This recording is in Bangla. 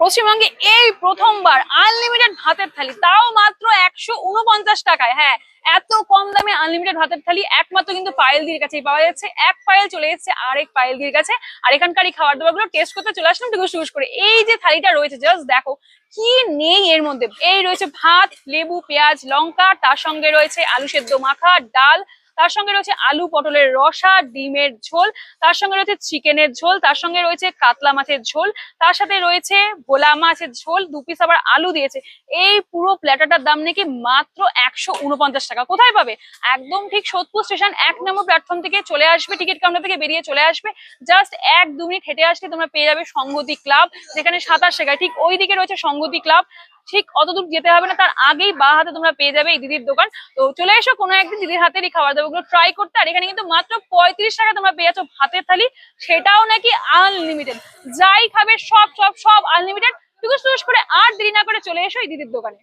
পশ্চিমবঙ্গে এই প্রথমবার আনলিমিটেড ভাতের থালি, তাও মাত্র 149 টাকায়। হ্যাঁ, এত কম দামে আনলিমিটেড ভাতের থালি একমাত্র কিন্তু পায়েলদির কাছেই পাওয়া যাচ্ছে। এক পায়েল চলে এসেছে আরেক পায়েলদির কাছে। আর এখানকার এই খাবার দাবার গুলো টেস্ট করতে চলে আসলাম টুকুস টুকুস করে। এই যে থালিটা রয়েছে জাস্ট দেখো কি নেই এর মধ্যে। এই রয়েছে ভাত, লেবু, পেঁয়াজ, লঙ্কা, তার সঙ্গে রয়েছে আলু সেদ্ধ মাখা, ডাল, তার সঙ্গে রয়েছে আলু পটলের রসা, ডিমের ঝোল, তার সঙ্গে রয়েছে চিকেনের ঝোল, তার সঙ্গে রয়েছে কাতলা মাছের ঝোল, তার সাথে রয়েছে ভোলা মাছের ঝোল, 2 পিস আবার আলু দিয়েছে। এই পুরো প্ল্যাটারটার দাম নাকি মাত্র 149 টাকা। কোথায় পাবে? একদম ঠিক সোদপুর স্টেশন 1 নম্বর প্ল্যাটফর্ম থেকে চলে আসবে, টিকিট কাউন্টার থেকে বেরিয়ে চলে আসবে, জাস্ট 1-2 মিনিট হেঁটে আসলে তোমরা পেয়ে যাবে সংগতি ক্লাব, যেখানে সাঁতার শেখায়। ঠিক ওই দিকে রয়েছে সংগতি ক্লাব, ঠিক অতদূর যেতে হবে না, তার আগেই বা হাতে তোমরা পেয়ে যাবে এই দিদির দোকান। তো চলে এসো কোনো একদিন দিদির হাতের এই খাবার দাবার গুলো ট্রাই করতে। আর এখানে কিন্তু মাত্র 35 টাকা তোমরা পেয়ে যাচ্ছ ভাতের থালি, সেটাও নাকি আনলিমিটেড। যাই খাবে সব সব সব আনলিমিটেড। টুকুস টুকুস করে আর দেরি না করে চলে এসো এই দিদির দোকানে।